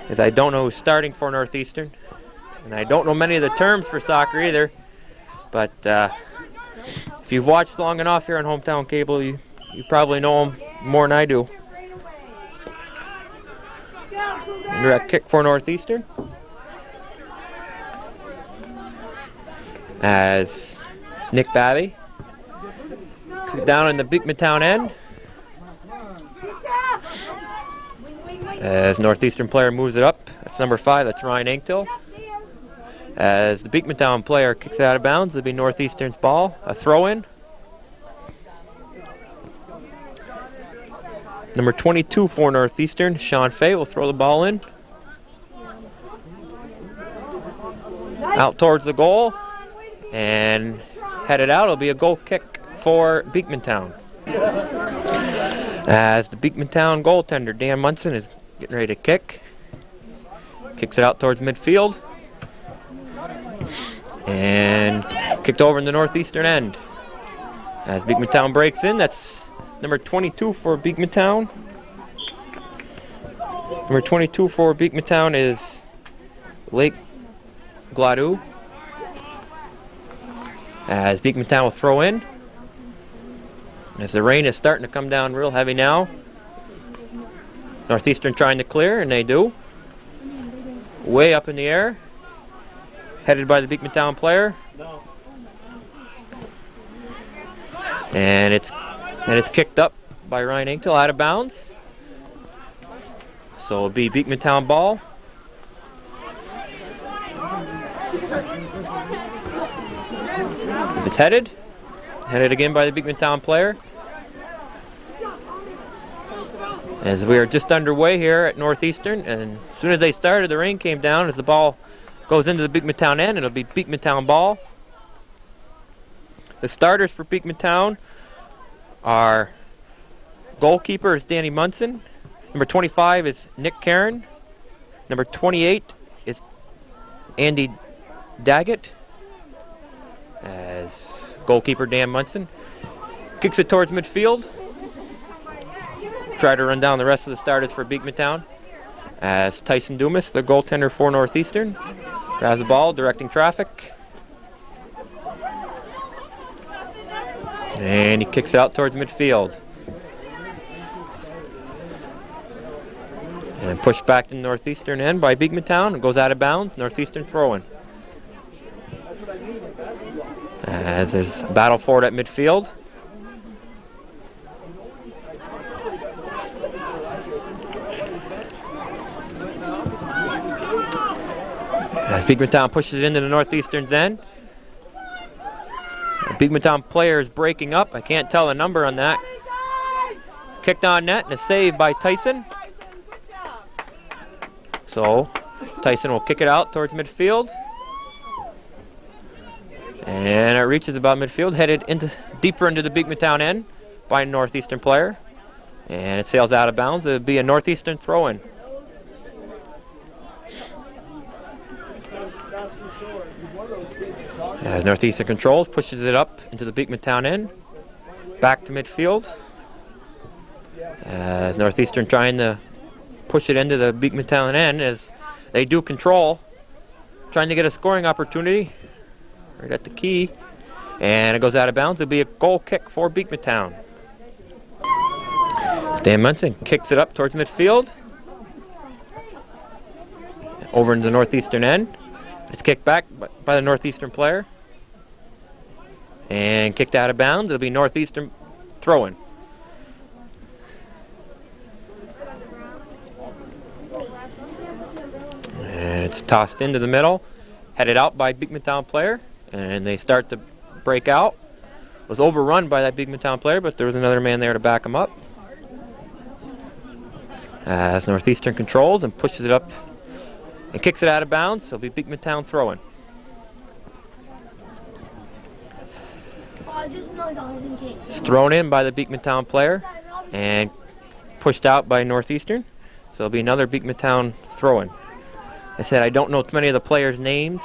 as I don't know who's starting for Northeastern, and I don't know many of the terms for soccer either. But if you've watched long enough here on Hometown Cable, you probably know them more than I do. Direct kick for Northeastern, as Nick Babby down in the Beekmantown end, as Northeastern player moves it up. That's number 5, that's Ryan Anktil. As the Beekmantown player kicks it out of bounds, it'll be Northeastern's ball, a throw-in. Number 22 for Northeastern, Sean Fay, will throw the ball in. Out towards the goal, and headed out, it'll be a goal kick for Beekmantown. As the Beekmantown goaltender, Dan Munson, is getting ready to kick. Kicks it out towards midfield. And kicked over in the Northeastern end. As Beekmantown breaks in, that's number 22 for Beekmantown. Number 22 for Beekmantown is Lake Gladue. As Beekmantown will throw in. As the rain is starting to come down real heavy now. Northeastern trying to clear, and they do. Way up in the air. Headed by the Beekmantown player. And it's kicked up by Ryan Anktil out of bounds. So it'll be Beekmantown ball. It's headed again by the Beekmantown player. As we are just underway here at Northeastern, and as soon as they started, the rain came down. As the ball goes into the Beekmantown end, it'll be Beekmantown ball. The starters for Beekmantown are goalkeeper is Danny Munson. Number 25 is Nick Caron. Number 28 is Andy Daggett. As goalkeeper Dan Munson kicks it towards midfield. Try to run down the rest of the starters for Beekmantown. As Tyson Dumas, the goaltender for Northeastern, grabs the ball, directing traffic. And he kicks it out towards midfield. And pushed back to the Northeastern end by Beekmantown. It goes out of bounds. Northeastern throwing. As there's battle for it at midfield. As Beekmantown pushes it into the Northeastern's end. The Beekmantown player is breaking up. I can't tell the number on that. Kicked on net and a save by Tyson. So Tyson will kick it out towards midfield. And it reaches about midfield, headed deeper into the Beekmantown end by a Northeastern player. And it sails out of bounds. It'll be a Northeastern throw-in. As Northeastern controls, pushes it up into the Beekmantown end. Back to midfield. As Northeastern trying to push it into the Beekmantown end as they do control. Trying to get a scoring opportunity right at the key. And it goes out of bounds. It'll be a goal kick for Beekmantown. Dan Munson kicks it up towards midfield. Over into the Northeastern end. It's kicked back by the Northeastern player. And kicked out of bounds. It'll be Northeastern throw-in. And it's tossed into the middle. Headed out by Beekmantown player. And they start to break out. Was overrun by that Beekmantown player, but there was another man there to back him up. As Northeastern controls and pushes it up and kicks it out of bounds. It'll be Beekmantown throw-in. It's thrown in by the Beekmantown player and pushed out by Northeastern. So it'll be another Beekmantown throw-in. I said I don't know too many of the players' names,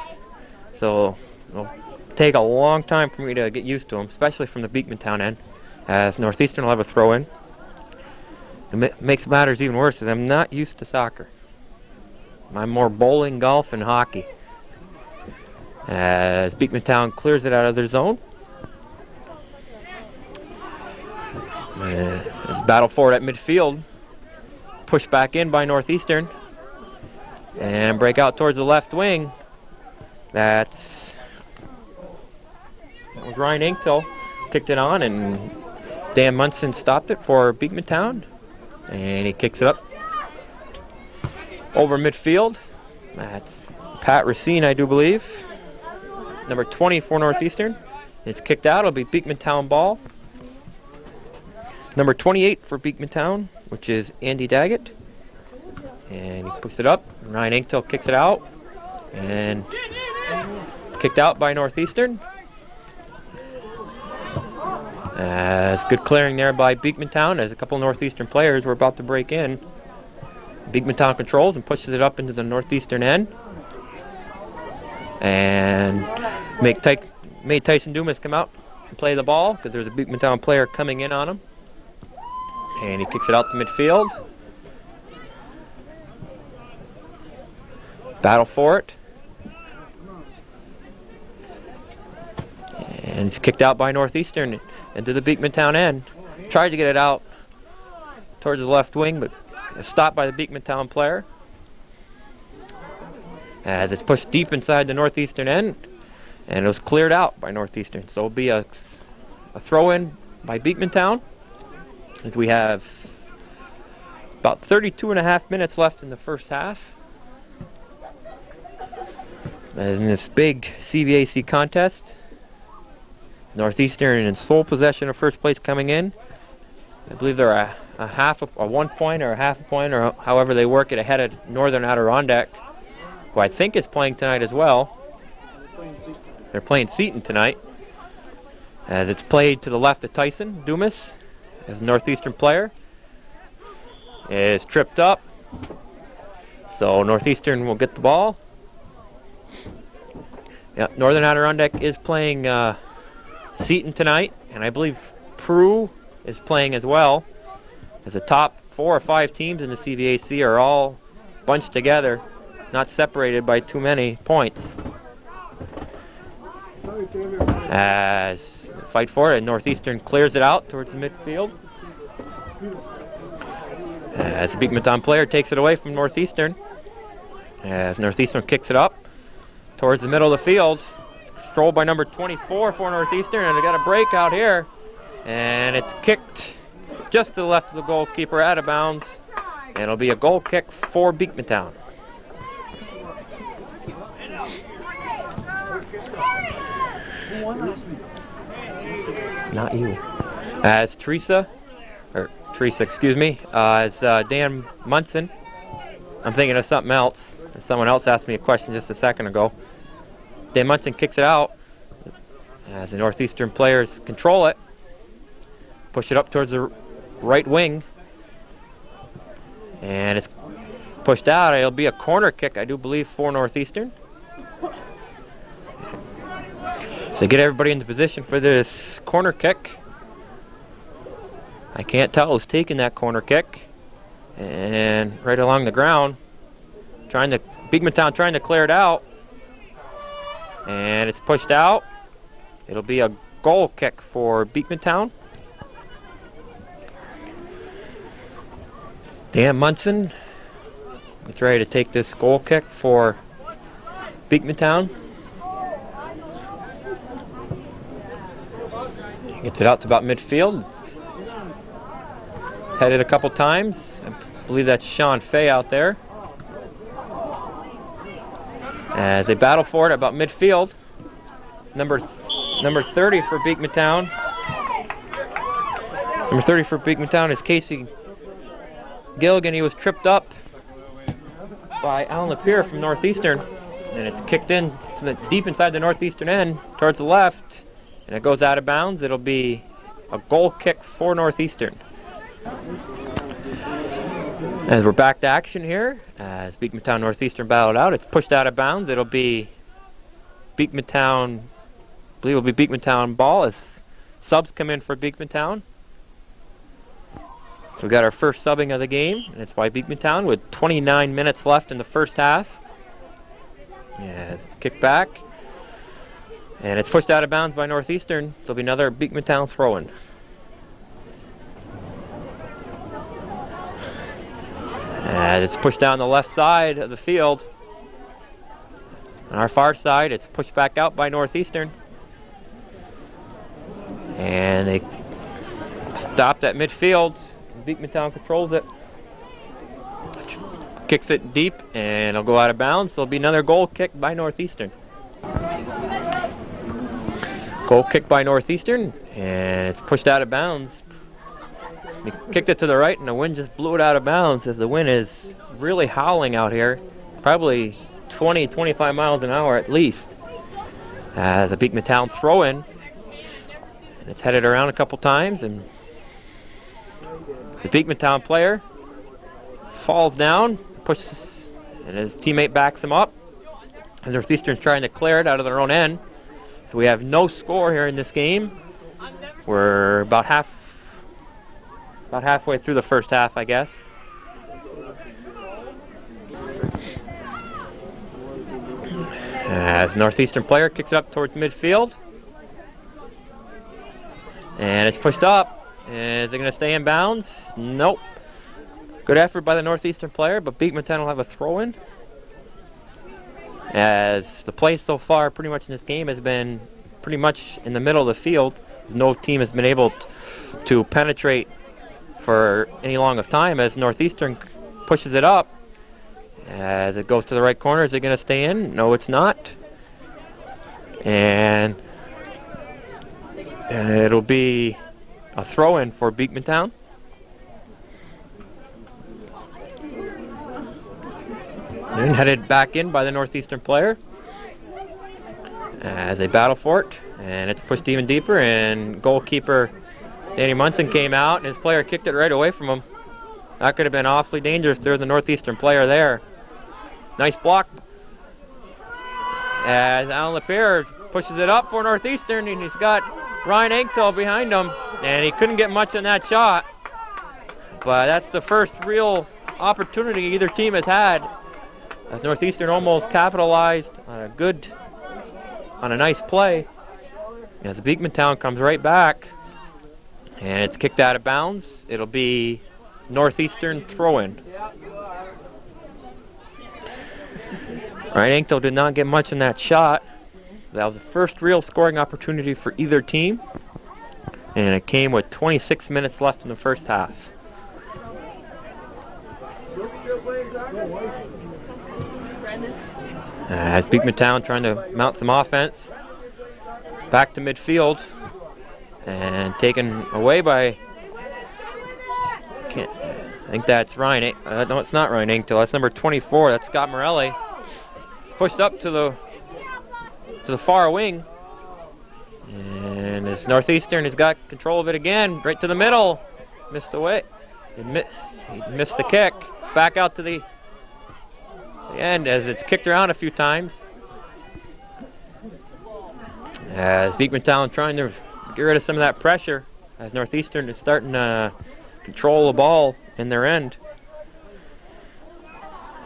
so it'll take a long time for me to get used to them, especially from the Beekmantown end, as Northeastern will have a throw-in. It makes matters even worse, as I'm not used to soccer. I'm more bowling, golf, and hockey. As Beekmantown clears it out of their zone. It's battle for it at midfield. Pushed back in by Northeastern. And break out towards the left wing. That was Ryan Inktel. Kicked it on, and Dan Munson stopped it for Beekmantown. And he kicks it up over midfield. That's Pat Racine, I do believe. Number 20 for Northeastern. It's kicked out. It'll be Beekmantown ball. Number 28 for Beekmantown, which is Andy Daggett. And he puts it up. Ryan Inktel kicks it out. And kicked out by Northeastern. As good clearing there by Beekmantown, as a couple Northeastern players were about to break in. Beekmantown controls and pushes it up into the Northeastern end. And made Tyson Dumas come out and play the ball, because there's a Beekmantown player coming in on him. And he kicks it out to midfield. Battle for it. And it's kicked out by Northeastern into the Beekmantown end. Tried to get it out towards the left wing, but stopped by the Beekmantown player. As it's pushed deep inside the Northeastern end, and it was cleared out by Northeastern. So it'll be a throw-in by Beekmantown, as we have about 32.5 minutes left in the first half. In this big CVAC contest, Northeastern in sole possession of first place coming in. I believe they're a 1 point or a half a point, or however they work it, ahead of Northern Adirondack, who I think is playing tonight as well. They're playing Seton tonight. As it's played to the left of Tyson Dumas, as a Northeastern player, is tripped up. So Northeastern will get the ball. Yeah, Northern Adirondack is playing Seton tonight, and I believe Peru is playing as well. As the top 4 or 5 teams in the CVAC are all bunched together, not separated by too many points. As they fight for it, Northeastern clears it out towards the midfield. As the Beekmantown player takes it away from Northeastern. As Northeastern kicks it up towards the middle of the field. It's controlled by number 24 for Northeastern, and they got a break out here. And it's kicked just to the left of the goalkeeper, out of bounds. And it'll be a goal kick for Beekmantown. Not you. As Teresa, excuse me, as Dan Munson. I'm thinking of something else. Someone else asked me a question just a second ago. Dan Munson kicks it out as the Northeastern players control it. Push it up towards the right wing. And it's pushed out. It'll be a corner kick, I do believe, for Northeastern. So get everybody into position for this corner kick. I can't tell who's taking that corner kick. And right along the ground, Beekmantown trying to clear it out. And it's pushed out. It'll be a goal kick for Beekmantown. Dan Munson is ready to take this goal kick for Beekmantown. Gets it out to about midfield. Headed a couple times. I believe that's Sean Fay out there. As they battle for it about midfield. Number 30 for Beekmantown. Number 30 for Beekmantown is Casey Gilligan. He was tripped up by Alan Lapierre from Northeastern, and it's kicked in to the deep inside the Northeastern end towards the left, and it goes out of bounds. It'll be a goal kick for Northeastern. As we're back to action here, as Beekmantown Northeastern battled out, it's pushed out of bounds. It'll be Beekmantown, I believe it'll be Beekmantown ball as subs come in for Beekmantown. So we got our first subbing of the game, and it's by Beekmantown with 29 minutes left in the first half. Yeah, it's kicked back. And it's pushed out of bounds by Northeastern. There'll be another Beekmantown throw-in. And it's pushed down the left side of the field. On our far side, it's pushed back out by Northeastern. And they stopped at midfield. Beekmantown controls it. Kicks it deep, and it'll go out of bounds. There'll be another goal kick by Northeastern. Goal kick by Northeastern, and it's pushed out of bounds. He kicked it to the right, and the wind just blew it out of bounds as the wind is really howling out here. Probably 20, 25 miles an hour at least. As a Beekmantown throw-in. And it's headed around a couple times, and the Beekmantown player falls down, pushes, and his teammate backs him up. As Northeastern's trying to clear it out of their own end. So we have no score here in this game. We're about halfway through the first half, I guess. As Northeastern player kicks it up towards midfield. And it's pushed up. Is it going to stay in bounds? Nope. Good effort by the Northeastern player, but Beekmantown will have a throw-in. As the play so far pretty much in this game has been pretty much in the middle of the field. No team has been able to penetrate for any long of time as Northeastern pushes it up. As it goes to the right corner, is it going to stay in? No, it's not. And it'll be a throw-in for Beekmantown. And headed back in by the Northeastern player as they battle for it. And it's pushed even deeper, and goalkeeper Danny Munson came out, and his player kicked it right away from him. That could have been awfully dangerous. There's a Northeastern player there. Nice block. As Alan Lapierre pushes it up for Northeastern, and he's got Ryan Anktel behind him, and he couldn't get much on that shot. But that's the first real opportunity either team has had. As Northeastern almost capitalized on a nice play. As Beekmantown comes right back, and it's kicked out of bounds. It'll be Northeastern throw-in. Ryan Anktel did not get much in that shot. That was the first real scoring opportunity for either team, and it came with 26 minutes left in the first half. As Beekmantown trying to mount some offense, back to midfield, and taken away by, I think that's Ryan, no it's not Ryan Anktel, that's number 24, that's Scott Morelli. Pushed up to the far wing, and as Northeastern has got control of it again, right to the middle, missed away, he missed the kick, back out to the end as it's kicked around a few times. As Beekmantown trying to get rid of some of that pressure, as Northeastern is starting to control the ball in their end.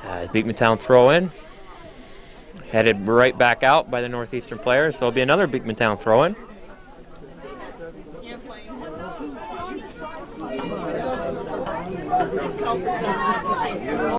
As Beekmantown throw in, headed right back out by the Northeastern players, so it'll be another Beekmantown throw in.